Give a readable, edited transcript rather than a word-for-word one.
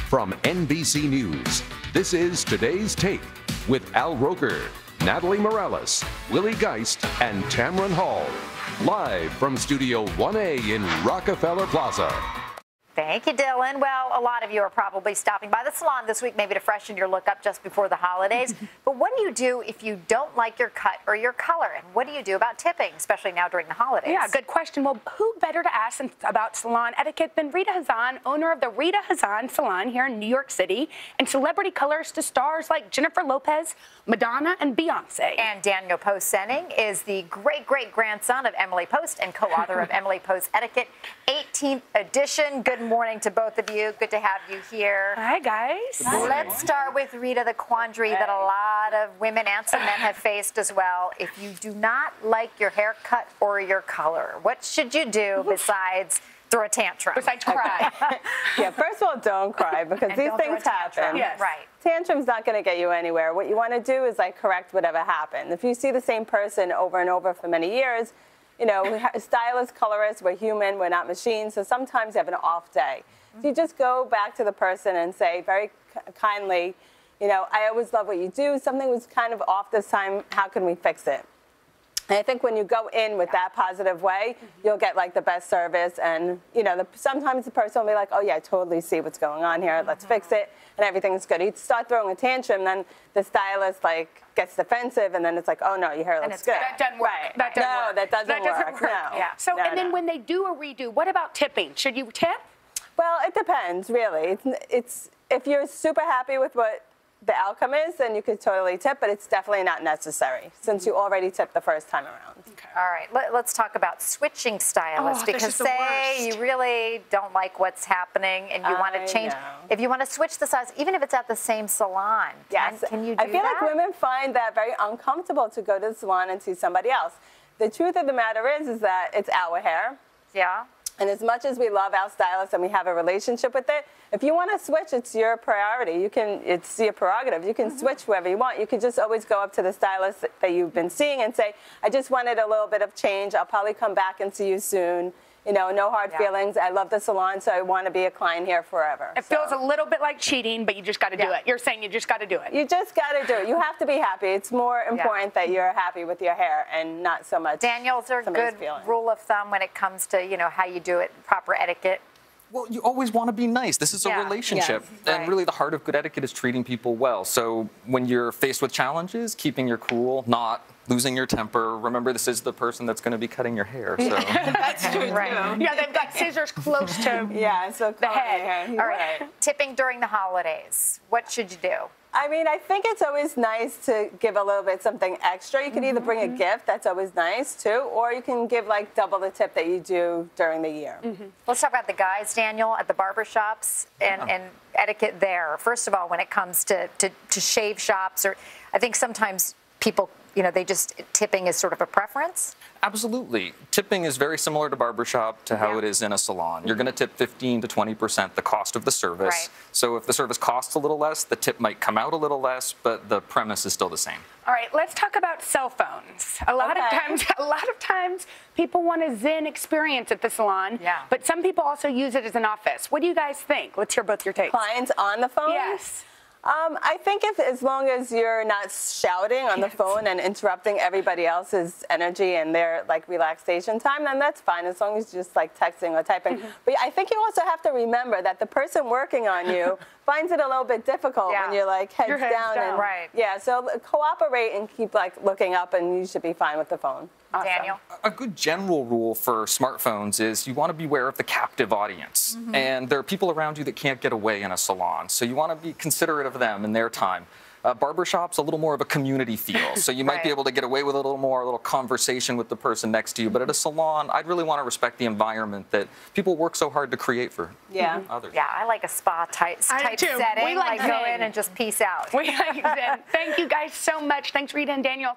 From NBC News, this is Today's Take with Al Roker, Natalie Morales, Willie Geist, and Tamron Hall. Live from Studio 1A in Rockefeller Plaza. Thank you, Dylan. Well, a lot of you are probably stopping by the salon this week, maybe to freshen your look up just before the holidays. But what do you do if you don't like your cut or your color? And what do you do about tipping, especially now during the holidays? Yeah, good question. Well, who better to ask about salon etiquette than Rita Hazan, owner of the Rita Hazan Salon here in New York City, and celebrity colorist to stars like Jennifer Lopez, Madonna, and Beyonce. And Daniel Post-Senning is the great-great-grandson of Emily Post and co-author of Emily Post Etiquette, 18th edition. Good morning to both of you. Good to have you here. Hi, guys. Let's start with Rita, the quandary that a lot of women and some men have faced as well. If you do not like your haircut or your color, what should you do besides throw a tantrum? Besides cry. Yeah, first of all, don't cry because these things happen. Yes. Right. Tantrum's not going to get you anywhere. What you want to do is correct whatever happened. If you see the same person over and over for many years, you know, stylists, colorists, we're human, we're not machines, so sometimes you have an off day. So you just go back to the person and say very kindly, you know, I always love what you do. Something was kind of off this time. How can we fix it? And I think when you go in with that positive way, you'll get the best service. And, you know, sometimes the person will be like, oh, yeah, I totally see what's going on here. Let's fix it. And everything's good. You start throwing a tantrum, then the stylist, gets defensive. And then it's like, oh, no, your hair looks good. That doesn't work. Right. That doesn't work. That doesn't work. No. Yeah. So, No, and then when they do a redo, what about tipping? Should you tip? Well, it depends, really. It's if you're super happy with what the outcome is, then you could totally tip, but it's definitely not necessary since you already tipped the first time around. Okay. All right, let's talk about switching stylists because say you really don't like what's happening and you want to change. If you want to switch the size, even if it's at the same salon, yes. can you do that? I feel like women find that very uncomfortable to go to the salon and see somebody else. The truth of the matter is that it's our hair. Yeah. And as much as we love our stylist and we have a relationship with it, if you want to switch, it's your priority. It's your prerogative. You can switch whoever you want. You could just always go up to the stylist that you've been seeing and say, I just wanted a little bit of change. I'll probably come back and see you soon. You know, no hard feelings. I love the salon, so I want to be a client here forever. It feels a little bit like cheating, but you just got to do it. You're saying you just got to do it. You just got to do it. You have to be happy. It's more important that you're happy with your hair and not so much. Daniel, is there a good rule of thumb when it comes to, you know, how you do it, proper etiquette? Well, you always want to be nice. This is a relationship. Yes. And really the heart of good etiquette is treating people well. So when you're faced with challenges, keeping your cool, not losing your temper. Remember, this is the person that's going to be cutting your hair. So. That's true, too. Yeah, they've got scissors close to the head. All right. Tipping during the holidays. What should you do? I mean, I think it's always nice to give a little bit something extra. You can either bring a gift, that's always nice too, or you can give double the tip that you do during the year. Let's talk about the guys, Daniel, at the barber shops and etiquette there. First of all, when it comes to shave shops, or I think sometimes people, you know, tipping is sort of a preference. Absolutely. Tipping is very similar to barbershop to how it is in a salon. You're going to tip 15 to 20% the cost of the service. Right. So if the service costs a little less, the tip might come out a little less, but the premise is still the same. All right, let's talk about cell phones. A lot of times people want a Zen experience at the salon, but some people also use it as an office. What do you guys think? Let's hear both your takes. Clients on the phone? Yes. I think as long as you're not shouting on the phone and interrupting everybody else's energy and their relaxation time, then that's fine as long as you're just texting or typing. But I think you also have to remember that the person working on you finds it a little bit difficult when you're heads down. And, yeah, so cooperate and keep looking up and you should be fine with the phone. Awesome. Daniel? A good general rule for smartphones is you want to beware of the captive audience. And there are people around you that can't get away in a salon. So you want to be considerate of them and their time. Barbershop's a little more of a community feel. So you might be able to get away with a little conversation with the person next to you. But at a salon, I'd really want to respect the environment that people work so hard to create for others. Yeah, I like a spa type setting. We like go in and just peace out. We like Zen. Thank you guys so much. Thanks, Rita and Daniel.